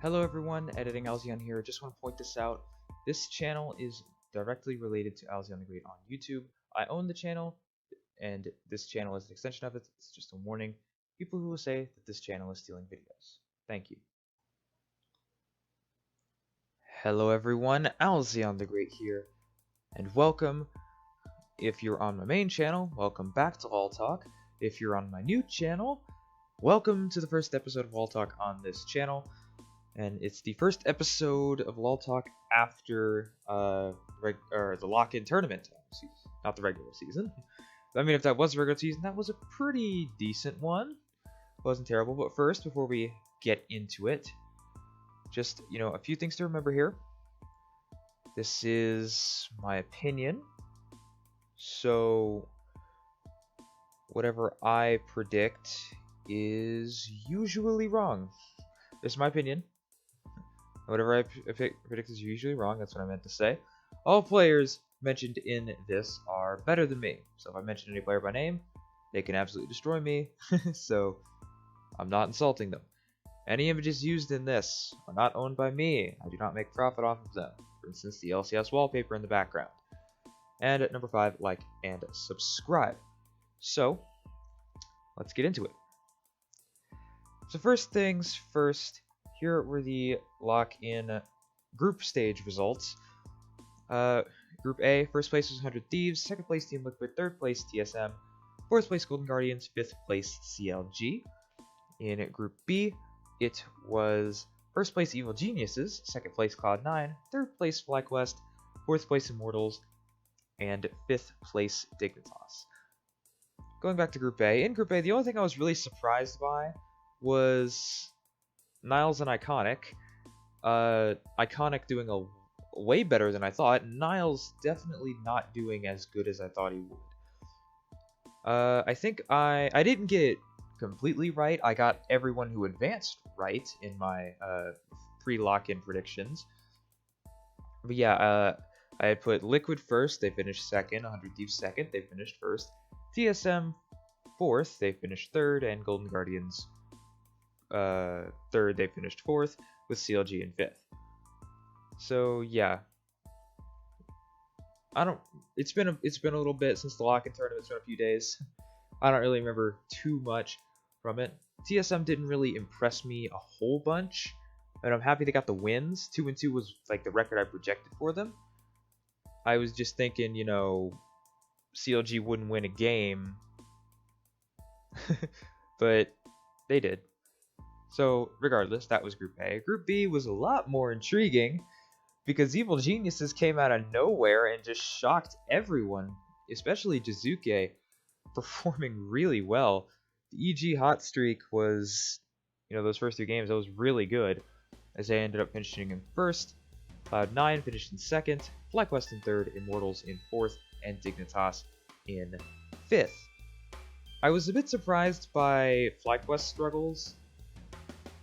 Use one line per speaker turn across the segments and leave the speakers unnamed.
Hello everyone, Editing Alzion here. Just want to point this out. This channel is directly related to AlzionTheGreat on YouTube. I own the channel, and this channel is an extension of it. It's just a warning. People who will say that this channel is stealing videos. Thank you. Hello everyone, AlzionTheGreat here, and welcome. If you're on my main channel, welcome back to LoLTalk. If you're on my new channel, welcome to the first episode of LoLTalk on this channel. And it's the first episode of LoLTalk after the lock-in tournament season, not the regular season. I mean, if that was the regular season, that was a pretty decent one. It wasn't terrible. But first, before we get into it, just, a few things to remember here. This is my opinion. So, whatever I predict is usually wrong. This is my opinion. Whatever I predict is usually wrong. That's what I meant to say. All players mentioned in this are better than me. So if I mention any player by name, they can absolutely destroy me. So I'm not insulting them. Any images used in this are not owned by me. I do not make profit off of them. For instance, the LCS wallpaper in the background. And at number 5, like and subscribe. So let's get into it. So first things first. Here were the lock-in group stage results. Group A, first place was 100 Thieves, second place Team Liquid, third place TSM, fourth place Golden Guardians, fifth place CLG. In Group B, it was first place Evil Geniuses, second place Cloud9, third place FlyQuest, fourth place Immortals, and fifth place Dignitas. Going back to Group A, in Group A, the only thing I was really surprised by was Niles and Iconic. Iconic doing a way better than I thought. Niles definitely not doing as good as I thought he would. I think I didn't get it completely right. I got everyone who advanced right in my pre-lock-in predictions. But yeah, I had put Liquid first. They finished second. 100 Thieves second. They finished first. TSM fourth. They finished third. And Golden Guardians third. They finished fourth, with CLG in fifth. So yeah, it's been a little bit since the lock-in tournament. It's been a few days. I don't really remember too much from it. TSM didn't really impress me a whole bunch, and I'm happy they got the wins. 2-2 was like the record I projected for them. I was just thinking, CLG wouldn't win a game, but they did. So, regardless, that was Group A. Group B was a lot more intriguing because Evil Geniuses came out of nowhere and just shocked everyone, especially Jizuke, performing really well. The EG hot streak was, those first 2 games, that was really good, as they ended up finishing in first. Cloud9 finished in second, FlyQuest in third, Immortals in fourth, and Dignitas in fifth. I was a bit surprised by FlyQuest's struggles.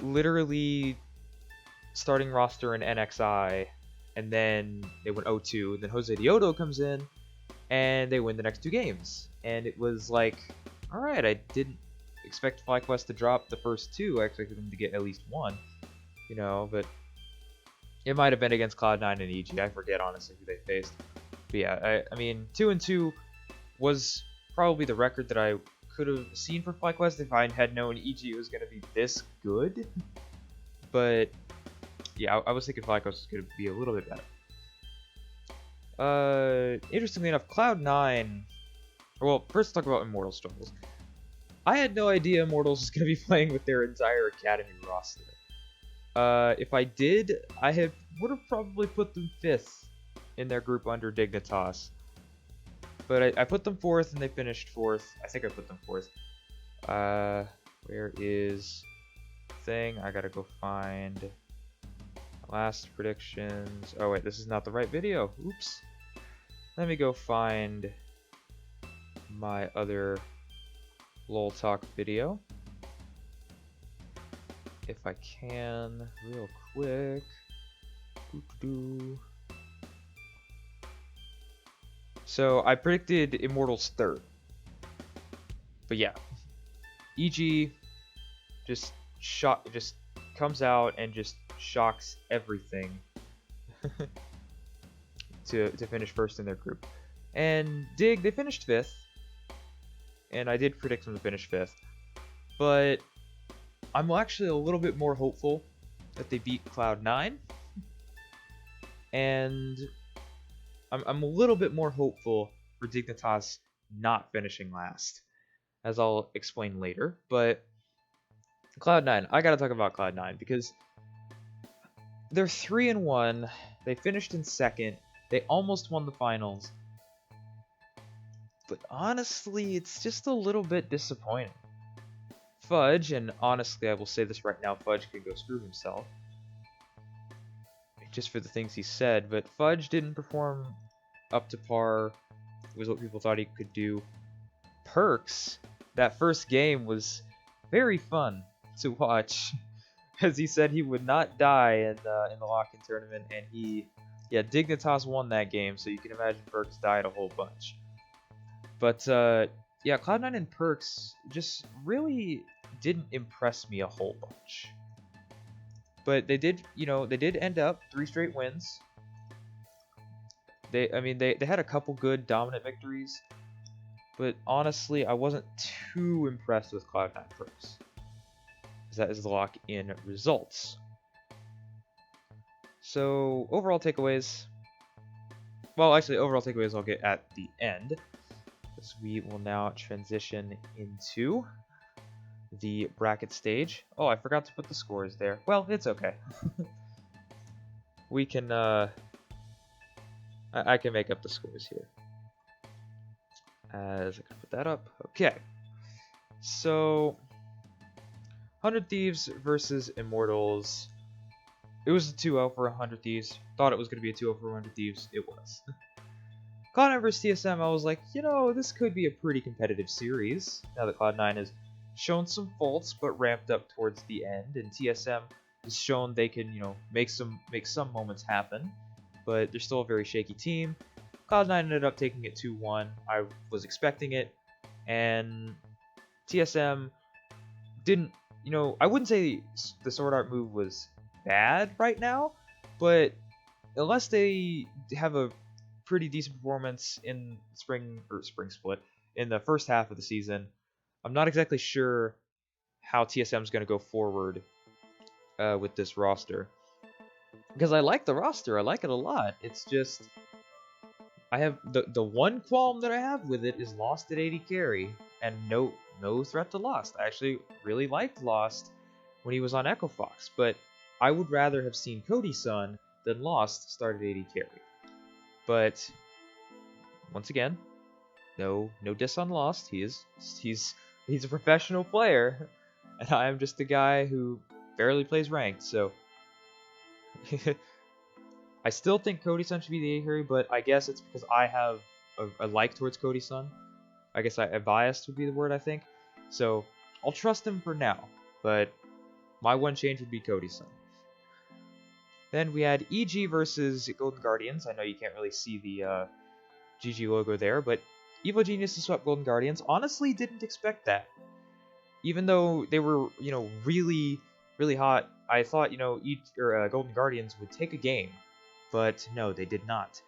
Literally starting roster in NXI, and then they went 0-2, then Jose Diodo comes in, and they win the next 2 games. And it was like, alright, I didn't expect FlyQuest to drop the first 2, I expected them to get at least 1, but it might have been against Cloud9 and EG, I forget honestly who they faced. But yeah, I mean, 2-2 was probably the record that I could have seen for FlyQuest if I had known EG was going to be this good. But yeah, I was thinking FlyQuest was going to be a little bit better. Interestingly enough, Cloud9. Well, first talk about Immortals struggles. I had no idea Immortals was going to be playing with their entire academy roster. If I did, I would have probably put them 5th in their group under Dignitas. But I put them 4th and they finished 4th. I think I put them 4th. Where is thing? I gotta go find last predictions. Oh wait, this is not the right video. Oops. Let me go find my other LoLTalk video. If I can, real quick. So I predicted Immortals 3rd. But yeah, EG just comes out and just shocks everything to finish first in their group. And Dig, they finished 5th, and I did predict them to finish 5th, but I'm actually a little bit more hopeful that they beat Cloud9, and I'm a little bit more hopeful for Dignitas not finishing last, as I'll explain later. But Cloud9, I gotta talk about Cloud9 because they're 3-1. They finished in 2nd. They almost won the finals. But honestly, it's just a little bit disappointing. Fudge, and honestly, I will say this right now, Fudge can go screw himself, just for the things he said, but Fudge didn't perform up to par with what people thought he could do. Perks, that first game was very fun to watch, as he said he would not die in the lock-in tournament, and Dignitas won that game, so you can imagine Perks died a whole bunch. But yeah, Cloud9 and Perks just really didn't impress me a whole bunch. But they did, they did end up 3 straight wins. They had a couple good dominant victories, but honestly, I wasn't too impressed with Cloud9 Perks. That is the lock-in results. So overall takeaways. Well, actually, overall takeaways I'll get at the end, as we will now transition into the bracket stage. Oh, I forgot to put the scores there. Well, it's okay. We can, I can make up the scores here. As I can put that up. Okay. So, 100 Thieves versus Immortals. It was a 2-0 for 100 Thieves. Thought it was going to be a 2-0 for 100 Thieves. It was. Cloud9 versus TSM, I was like, this could be a pretty competitive series. Now that Cloud9 has shown some faults, but ramped up towards the end, and TSM has shown they can, make some moments happen, but they're still a very shaky team. Cloud9 ended up taking it 2-1. I was expecting it, and TSM didn't, I wouldn't say the Sword Art move was bad right now, but unless they have a pretty decent performance in spring split in the first half of the season, I'm not exactly sure how TSM is going to go forward with this roster. Because I like the roster, I like it a lot. It's just I have the one qualm that I have with it is Lost at AD carry, and no threat to Lost. I actually really liked Lost when he was on Echo Fox, but I would rather have seen Cody-san than Lost start at AD carry. But once again, no diss on Lost. He's a professional player, and I am just a guy who barely plays ranked. So I still think Cody-san should be the AD carry, but I guess it's because I have a like towards Cody-san. I guess a biased would be the word, I think. So I'll trust him for now, but my one change would be Cody-san. Then we had EG versus Golden Guardians. I know you can't really see the GG logo there, but Evil Geniuses swept Golden Guardians. Honestly, didn't expect that. Even though they were, really, really hot, I thought, Golden Guardians would take a game. But no, they did not.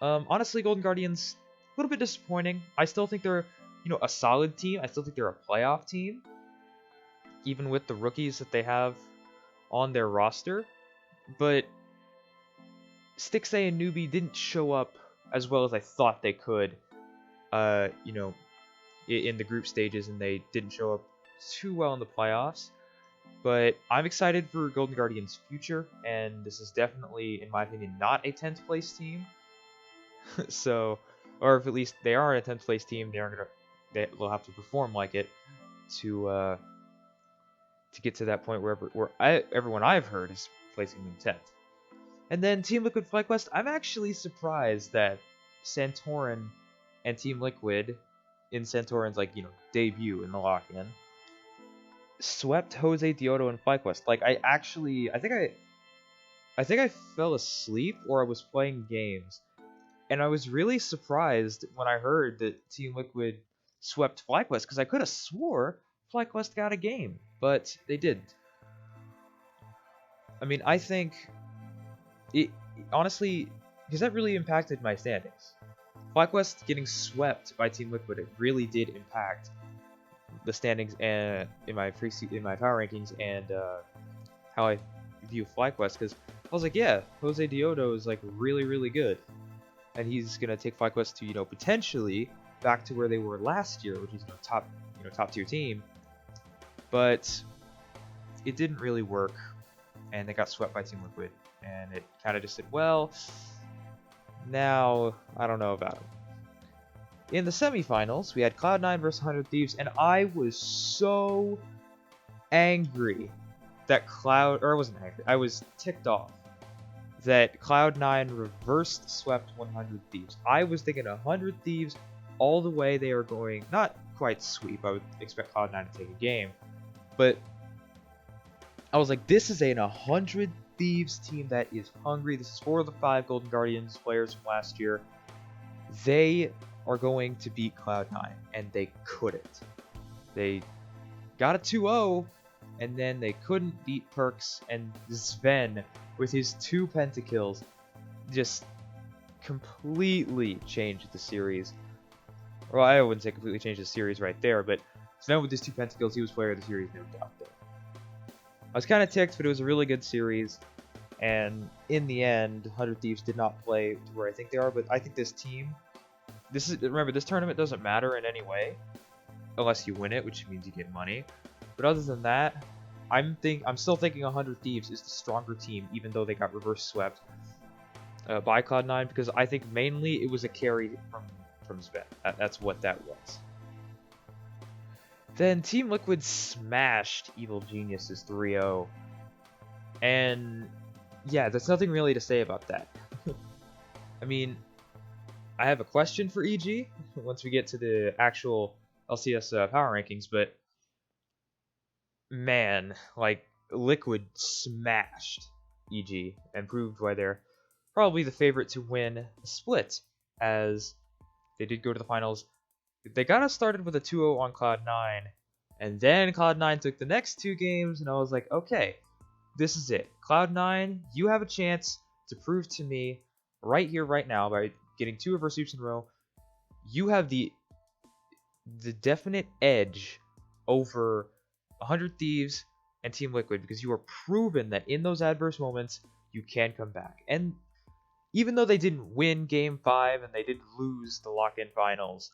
Honestly, Golden Guardians, a little bit disappointing. I still think they're, a solid team. I still think they're a playoff team, even with the rookies that they have on their roster. But Stixay and Newbie didn't show up as well as I thought they could, in the group stages, and they didn't show up too well in the playoffs. But I'm excited for Golden Guardians' future, and this is definitely, in my opinion, not a 10th place team. So, or if at least they are a 10th place team, they'll have to perform like it to get to that point where everyone I've heard is placing them 10th. And then Team Liquid FlyQuest, I'm actually surprised that Santorin and Team Liquid, in Santorin's debut in the lock-in, swept Jose Diodo and FlyQuest. Like I think I fell asleep or I was playing games, and I was really surprised when I heard that Team Liquid swept FlyQuest, because I could have swore FlyQuest got a game, but they didn't. I mean, I think it honestly, because that really impacted my standings. FlyQuest getting swept by Team Liquid, it really did impact the standings and in my power rankings and how I view FlyQuest. Because I was like, yeah, Jose Diodo is like really good, and he's gonna take FlyQuest to potentially back to where they were last year, which is top tier team. But it didn't really work, and they got swept by Team Liquid, and it kind of just said, well, now I don't know about them. In the semifinals, we had Cloud9 versus 100 Thieves, and I was so angry that I wasn't angry, I was ticked off that Cloud9 reversed swept 100 Thieves. I was thinking 100 Thieves all the way. They are going, not quite sweep, I would expect Cloud9 to take a game, but I was like, this is a 100 Thieves team that is hungry. This is 4 of the 5 Golden Guardians players from last year. They are going to beat Cloud9, and they couldn't. They got a 2-0, and then they couldn't beat Perks, and Sven, with his 2 pentakills, just completely changed the series. Well, I wouldn't say completely changed the series right there, but Sven with his 2 pentakills, he was player of the series, no doubt there. I was kind of ticked, but it was a really good series, and in the end, 100 Thieves did not play to where I think they are, but I think this team, remember, this tournament doesn't matter in any way, unless you win it, which means you get money. But other than that, I'm still thinking 100 Thieves is the stronger team, even though they got reverse swept by Cloud9, because I think mainly it was a carry from Sven. That's what that was. Then Team Liquid smashed Evil Geniuses 3-0, and yeah, there's nothing really to say about that. I mean, I have a question for EG once we get to the actual LCS power rankings, but man, like, Liquid smashed EG and proved why they're probably the favorite to win the split, as they did go to the finals. They got us started with a 2-0 on Cloud9, and then Cloud9 took the next 2 games, and I was like, okay, this is it. Cloud9, you have a chance to prove to me right here, right now, by getting 2 reverse sweeps in a row, you have the definite edge over 100 Thieves and Team Liquid, because you are proven that in those adverse moments, you can come back. And even though they didn't win Game 5 and they did lose the lock-in finals,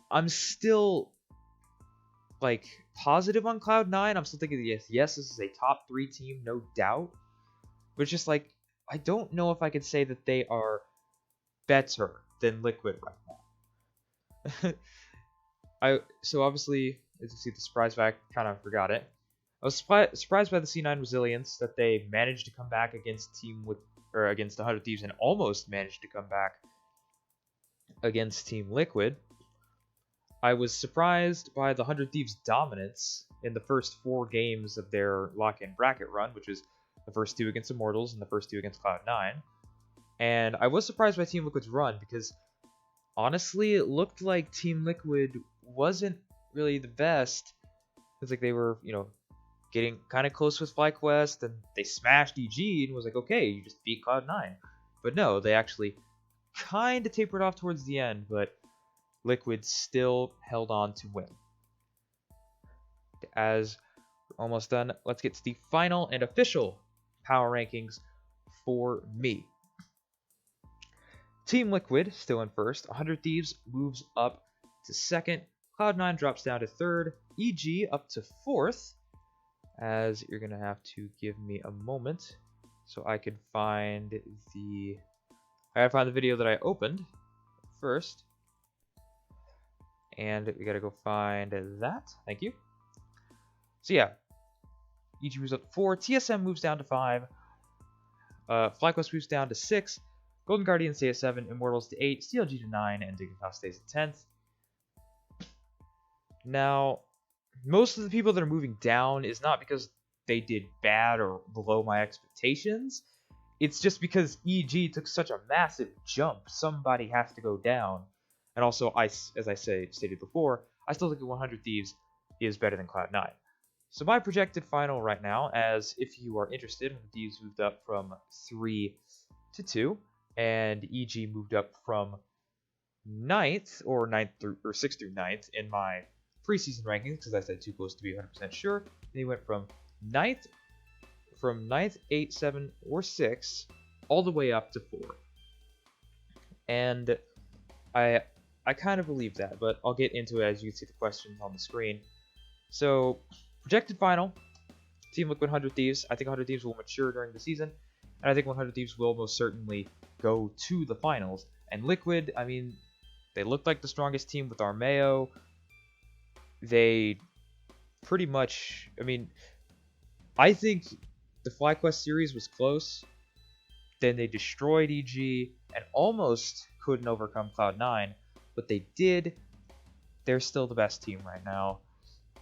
I'm still, like, positive on Cloud9. I'm still thinking, yes, this is a top 3 team, no doubt. But it's just like, I don't know if I could say that they are better than Liquid right now. So obviously, as you see the surprise back, kind of forgot it. I was surprised by the C9 resilience, that they managed to come back against against 100 Thieves, and almost managed to come back against Team Liquid. I was surprised by the 100 Thieves dominance in the first 4 games of their lock-in bracket run, which was the first 2 against Immortals and the first 2 against Cloud9. And I was surprised by Team Liquid's run, because honestly, it looked like Team Liquid wasn't really the best. It's like they were, getting kind of close with FlyQuest, and they smashed EG, and was like, okay, you just beat Cloud9. But no, they actually kind of tapered off towards the end, but Liquid still held on to win. As we're almost done, let's get to the final and official power rankings for me. Team Liquid still in first. 100 Thieves moves up to second. Cloud9 drops down to third. EG up to fourth. As you're going to have to give me a moment so I can find the... I gotta find the video that I opened first. And we gotta go find that. Thank you. So yeah, EG moves up to 4. TSM moves down to 5. FlyQuest moves down to 6. Golden Guardians stay at 7. Immortals to 8. CLG to 9. And Dignitas stays at 10th. Now, most of the people that are moving down is not because they did bad or below my expectations. It's just because EG took such a massive jump. Somebody has to go down. And also, as I stated before, I still think 100 Thieves is better than Cloud9. So my projected final right now, as if you are interested, Thieves moved up from 3 to 2, and EG moved up from 9th or 6th through 9th in my preseason rankings, because I said too close to be 100% sure. And he went from 9th, 8, 7, or 6, all the way up to 4. And I kind of believe that, but I'll get into it as you can see the questions on the screen. So, projected final, Team Liquid 100 Thieves. I think 100 Thieves will mature during the season, and I think 100 Thieves will most certainly go to the finals. And Liquid, I mean, they looked like the strongest team with Armeo. They pretty much, I mean, I think the FlyQuest series was close. Then they destroyed EG and almost couldn't overcome Cloud9, but they did. They're still the best team right now.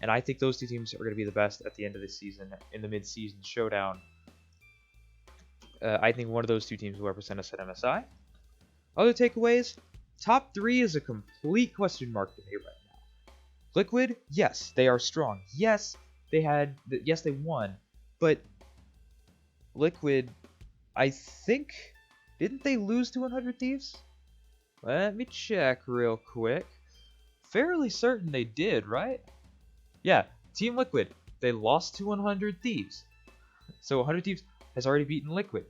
And I think those two teams are going to be the best at the end of the season in the mid-season showdown. I think one of those two teams will represent us at MSI. Other takeaways, top 3 is a complete question mark to me right now. Liquid, yes, they are strong. Yes, they won. But Liquid, I think, didn't they lose to 100 Thieves? Let me check real quick. Fairly certain they did, right? Yeah, Team Liquid, they lost to 100 Thieves. So 100 Thieves has already beaten Liquid.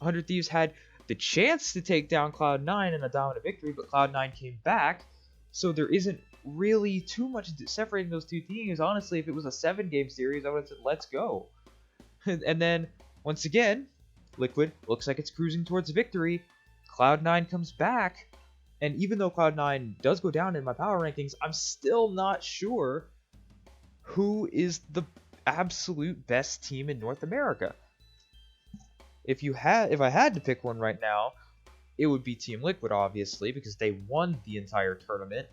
100 Thieves had the chance to take down Cloud9 in a dominant victory, but Cloud9 came back. So there isn't really too much separating those two teams. Honestly, if it was a 7-game series, I would have said, let's go. And then, once again, Liquid looks like it's cruising towards victory. Cloud9 comes back. And even though Cloud9 does go down in my power rankings, I'm still not sure who is the absolute best team in North America. If I had to pick one right now, it would be Team Liquid, obviously, because they won the entire tournament.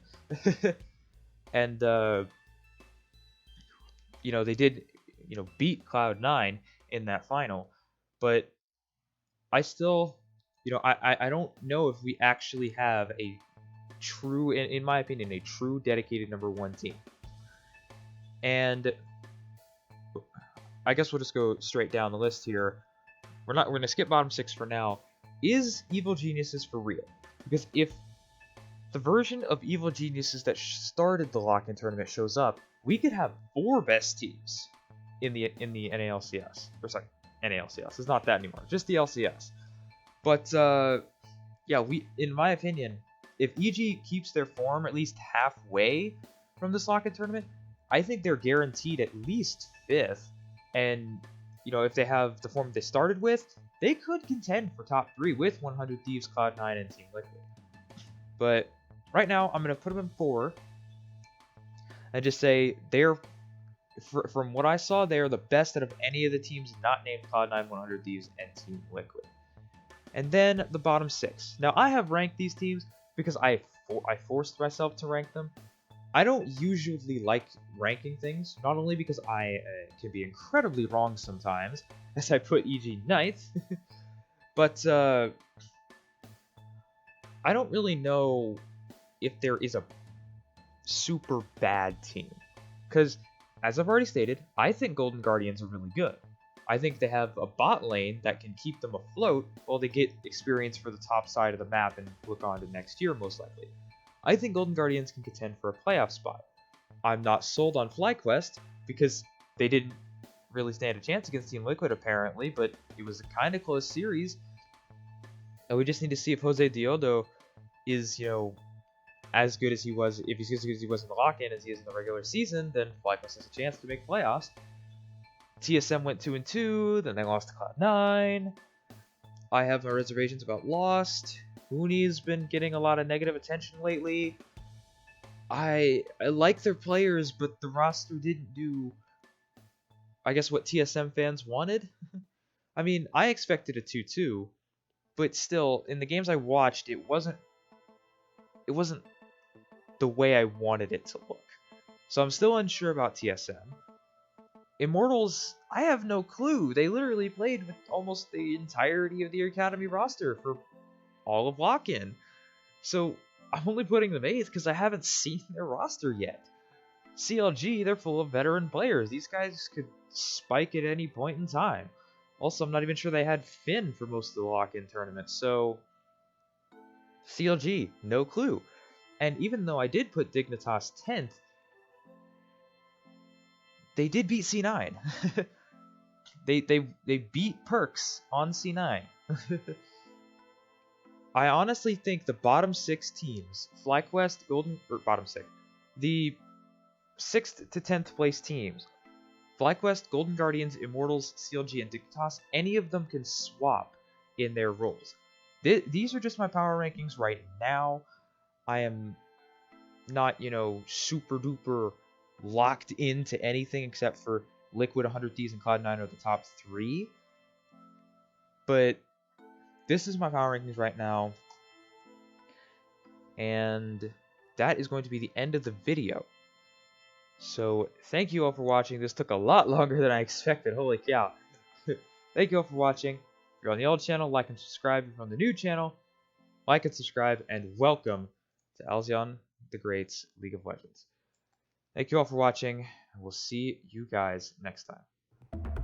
And, they did, beat Cloud9 in that final. But I still, I don't know if we actually have a true, in my opinion, a true dedicated #1 team. And I guess we'll just go straight down the list here. We're going to skip bottom 6 for now. Is Evil Geniuses for real? Because if the version of Evil Geniuses that started the lock-in tournament shows up, we could have 4 best teams in the NALCS. Or sorry, NALCS. It's not that anymore. Just the LCS. But yeah, in my opinion, if EG keeps their form at least halfway from this lock-in tournament, I think they're guaranteed at least 5th. And if they have the form they started with, they could contend for top 3 with 100 Thieves, Cloud9, and Team Liquid. But right now, I'm going to put them in 4 and just say from what I saw, they are the best out of any of the teams not named Cloud9, 100 Thieves, and Team Liquid. And then the bottom 6. Now, I have ranked these teams because I forced myself to rank them. I don't usually like ranking things, not only because I can be incredibly wrong sometimes, as I put EG 9th, but I don't really know if there is a super bad team. Because, as I've already stated, I think Golden Guardians are really good. I think they have a bot lane that can keep them afloat while they get experience for the top side of the map and look on to next year, most likely. I think Golden Guardians can contend for a playoff spot. I'm not sold on FlyQuest because they didn't really stand a chance against Team Liquid apparently, but it was a kind of close series. And we just need to see if Jose Diodo is, as good as he was, if he's as good as he was in the lock-in as he is in the regular season, then FlyQuest has a chance to make playoffs. TSM went 2-2, then they lost to Cloud9. I have my reservations about Lost. Uni's been getting a lot of negative attention lately. I like their players, but the roster didn't do, I guess, what TSM fans wanted. I mean, I expected a 2-2, but still, in the games I watched, it wasn't the way I wanted it to look. So I'm still unsure about TSM. Immortals, I have no clue. They literally played with almost the entirety of the Academy roster for all of lock-in. So I'm only putting them 8th because I haven't seen their roster yet. CLG, they're full of veteran players. These guys could spike at any point in time. Also, I'm not even sure they had Finn for most of the lock-in tournament, so CLG, no clue. And even though I did put Dignitas 10th, they did beat C9. they beat Perks on C9. I honestly think the bottom 6 teams, FlyQuest, Golden, or bottom 6, the 6th to 10th place teams, FlyQuest, Golden Guardians, Immortals, CLG, and Dignitas, any of them can swap in their roles. These are just my power rankings right now. I am not, super duper locked into anything except for Liquid, 100 Thieves, and Cloud9 are the top 3. But this is my power rankings right now. And that is going to be the end of the video. So thank you all for watching. This took a lot longer than I expected. Holy cow. Thank you all for watching. If you're on the old channel, like and subscribe. If you're on the new channel, like and subscribe. And welcome to Alzion the Great's League of Legends. Thank you all for watching, and we'll see you guys next time.